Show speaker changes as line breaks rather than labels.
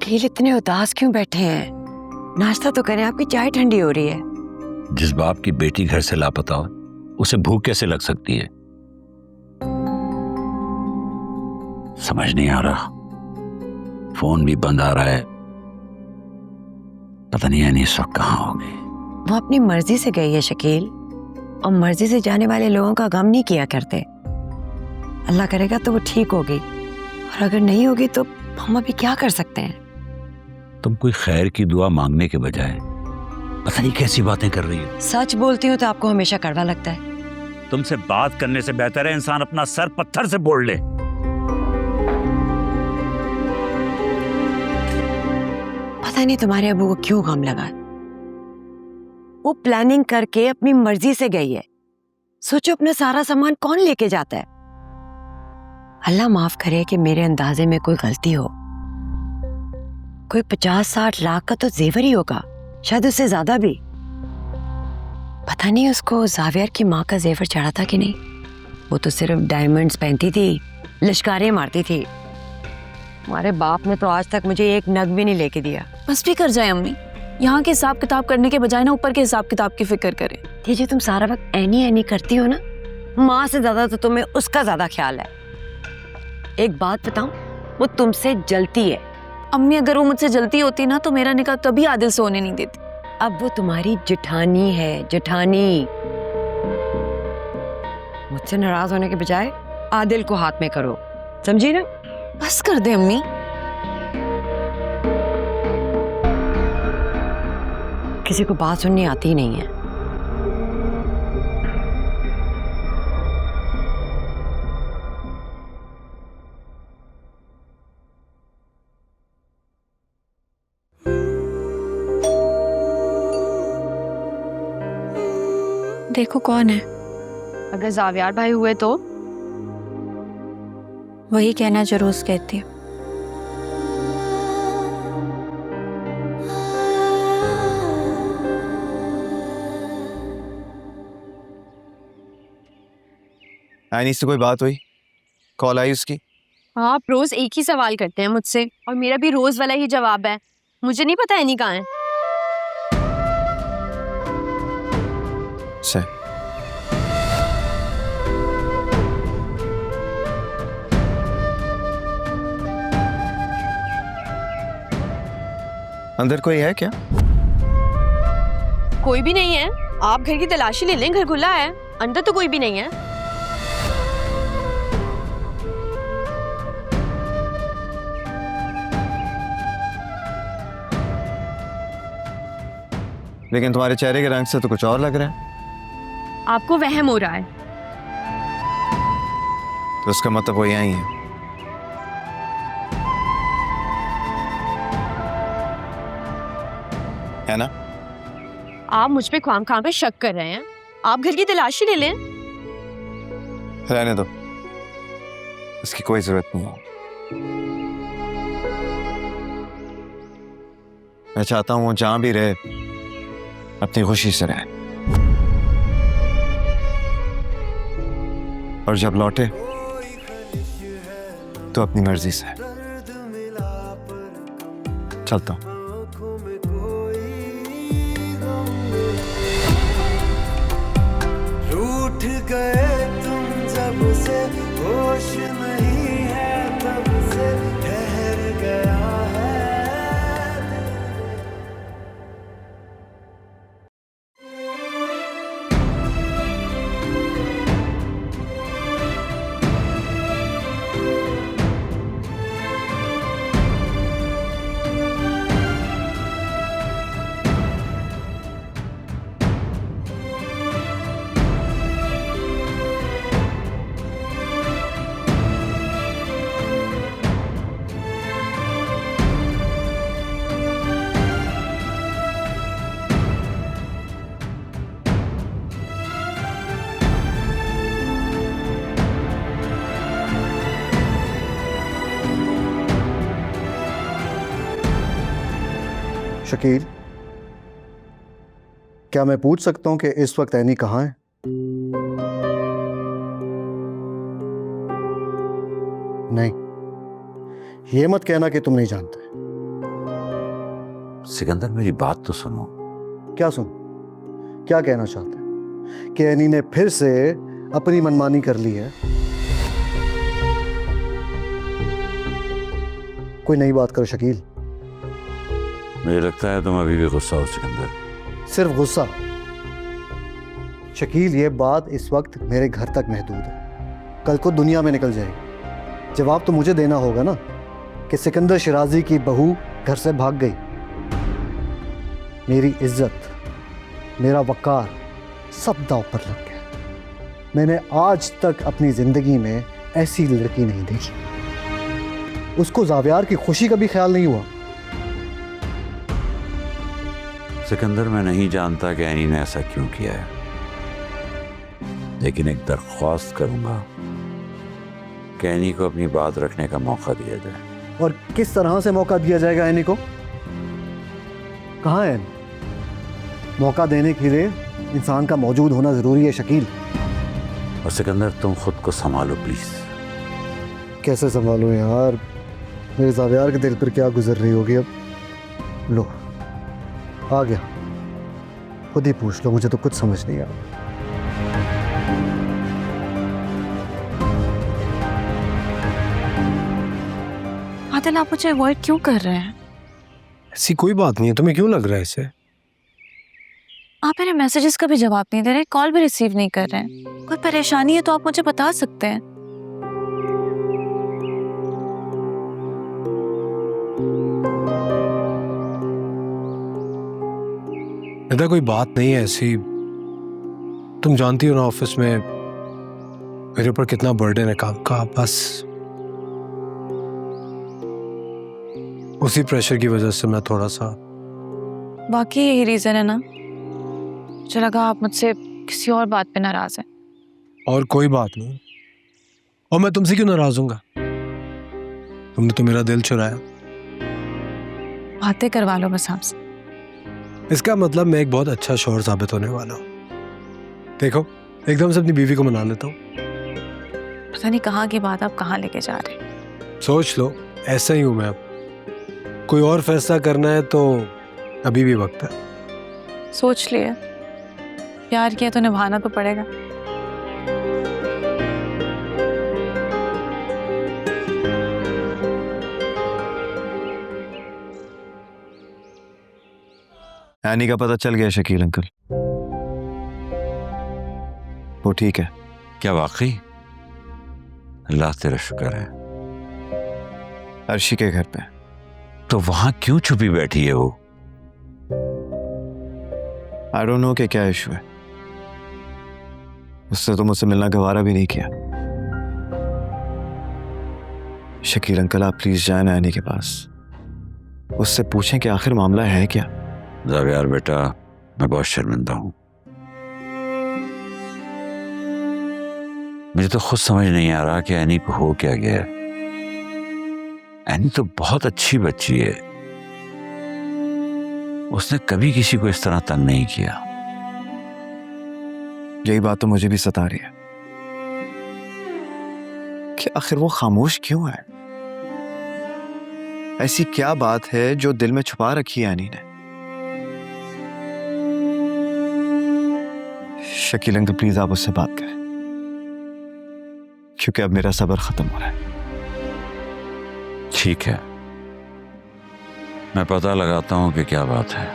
शकील इतने उदास क्यों बैठे हैं? नाश्ता तो करें, आपकी चाय ठंडी हो रही है।
जिस बाप की बेटी घर से लापता हो उसे भूख कैसे लग सकती है? समझ नहीं आ रहा। फोन भी बंद आ रहा है। पता नहीं है इस वक्त कहाँ होगी।
वो अपनी मर्जी से गई है शकील, और मर्जी से जाने वाले लोगों का गम नहीं किया करते। अल्लाह करेगा तो वो ठीक होगी, और अगर नहीं होगी तो हम अभी क्या कर सकते हैं?
तुम कोई खैर की दुआ मांगने के बजाय पता नहीं कैसी बातें कर रही हो।
सच बोलती हूँ तो आपको हमेशा कड़वा लगता है।
तुमसे बात करने से बेहतर है इंसान अपना सर पत्थर से बोल ले।
पता नहीं तुम्हारे अबू को क्यों गम लगा। वो प्लानिंग करके अपनी मर्जी से गई है। सोचो अपना सारा सामान कौन लेके जाता है? अल्लाह माफ करे कि मेरे अंदाजे में कोई गलती हो। कोई 50-60 लाख का तो जेवर ही होगा, शायद उससे ज्यादा भी। पता नहीं उसको जावियर की माँ का जेवर चढ़ा था कि नहीं। वो तो सिर्फ डायमंड्स पहनती थी, लिश्कारे मारती थी। हमारे बाप ने तो आज तक मुझे एक नग भी नहीं लेके दिया।
बस भी कर जाए अम्मी, यहाँ के हिसाब किताब करने के बजाय ना ऊपर के हिसाब किताब की फिक्र करें।
ये जो तुम सारा वक्त ऐनी ऐनी करती हो ना, माँ से ज्यादा तो तुम्हें उसका ज्यादा ख्याल है। एक बात बताऊं, वो तुमसे जलती है।
अम्मी अगर वो मुझसे जलती होती ना तो मेरा निकाह कभी आदिल से होने नहीं देती।
अब वो तुम्हारी जेठानी है, जेठानी। मुझसे नाराज होने के बजाय आदिल को हाथ में करो, समझी ना?
बस कर दे अम्मी।
किसी को बात सुननी आती ही नहीं है।
देखो कौन है।
अगर जावियार भाई हुए तो
वही कहना जो रोज कहती है।
आईनी से कोई बात हुई? कॉल आई उसकी?
हाँ, आप रोज एक ही सवाल करते हैं मुझसे, और मेरा भी रोज वाला ही जवाब है। मुझे नहीं पता एनी कहाँ है।
से अंदर कोई है क्या?
कोई भी नहीं है। आप घर की तलाशी ले लें, घर खुला है, अंदर तो कोई भी नहीं है।
लेकिन तुम्हारे चेहरे के रंग से तो कुछ और लग रहा है।
आपको वहम हो रहा है।
तो उसका मतलब वो यही है। है ना?
आप मुझ पे ख्वाम पे शक कर रहे हैं। आप घर की तलाशी ले लें।
रहने दो, इसकी कोई जरूरत नहीं है। मैं चाहता हूं वो जहां भी रहे अपनी खुशी से रहे, और जब लौटे तो अपनी मर्जी से। चलता हूं।
रूठ गए तुम जब से, होश नहीं है तब से, ठहर गया है।
शकील, क्या मैं पूछ सकता हूं कि इस वक्त ऐनी कहाँ है? नहीं, ये मत कहना कि तुम नहीं जानते।
सिकंदर मेरी बात तो सुनो।
क्या सुन? क्या कहना चाहते हैं कि एनी ने फिर से अपनी मनमानी कर ली है? कोई नई बात करो शकील।
मुझे लगता है तुम अभी भी गुस्सा हो सिकंदर।
सिर्फ गुस्सा? शकील, ये बात इस वक्त मेरे घर तक महदूद है, कल को दुनिया में निकल जाएगी। जवाब तो मुझे देना होगा ना कि सिकंदर शिराजी की बहू घर से भाग गई। मेरी इज्जत, मेरा वकार सब दांव पर लग गया। मैंने आज तक अपनी जिंदगी में ऐसी लड़की नहीं देखी। उसको जावियार की खुशी का भी ख्याल नहीं हुआ।
सिकंदर, मैं नहीं जानता कि एनी ने ऐसा क्यों किया है, लेकिन एक दरख्वास्त करूंगा कि एनी को अपनी बात रखने का मौका दिया जाए।
और किस तरह से मौका दिया जाएगा एनी को? कहाँ है एनी? मौका देने के लिए इंसान का मौजूद होना जरूरी है शकील।
और सिकंदर, तुम खुद को संभालो प्लीज।
कैसे संभालो यार? मेरे जावियार के दिल पर क्या गुजर रही होगी अब। लो, आ गया। खुद ही पूछ लो, मुझे तो कुछ समझ नहीं आ रहा।
आदिल, आप मुझे अवॉइड क्यों कर रहे हैं?
ऐसी कोई बात नहीं है, तुम्हें क्यों लग रहा है इसे?
आप मेरे मैसेजेस का भी जवाब नहीं दे रहे, कॉल भी रिसीव नहीं कर रहे हैं। कोई परेशानी है तो आप मुझे बता सकते हैं।
ऐसा कोई बात नहीं है ऐसी। तुम जानती हो ना ऑफिस में मेरे ऊपर कितना बर्डन है काम का। बस उसी प्रेशर की वजह से मैं थोड़ा सा।
बाकी यही रीजन है ना? मुझे लगा आप मुझसे किसी और बात पे नाराज हैं।
और कोई बात नहीं। और मैं तुमसे क्यों नाराज हूंगा? तुमने तो मेरा दिल चुराया।
बातें करवा लो बस आपसे।
इसका मतलब मैं एक बहुत अच्छा शौहर साबित होने वाला हूँ। देखो, एकदम से अपनी बीवी को मना लेता हूँ।
पता नहीं कहाँ की बात आप कहाँ लेके जा रहे हैं।
सोच लो, ऐसा ही हूँ मैं। अब कोई और फैसला करना है तो अभी भी वक्त है।
सोच लिए, प्यार किया तो निभाना तो पड़ेगा।
एनी का पता चल गया शकील अंकल? वो ठीक है?
क्या वाकई? अल्लाह तेरा शुक्र है।
अर्शी के घर पे।
तो वहां क्यों छुपी बैठी है वो?
आई डोंट नो कि क्या इशू है। उससे तो मुझसे मिलना गवारा भी नहीं किया। शकील अंकल, आप प्लीज जाए ना एनी के पास। उससे पूछें कि आखिर मामला है क्या।
जावियार बेटा, मैं बहुत शर्मिंदा हूं। मुझे तो खुद समझ नहीं आ रहा कि एनी को हो क्या गया। एनी तो बहुत अच्छी बच्ची है, उसने कभी किसी को इस तरह तंग नहीं किया।
यही बात तो मुझे भी सता रही है कि आखिर वो खामोश क्यों है। ऐसी क्या बात है जो दिल में छुपा रखी है एनी ने। शकील अंकल, प्लीज आप उससे बात करें, क्योंकि अब मेरा सब्र खत्म हो रहा है।
ठीक है, मैं पता लगाता हूं कि क्या बात है।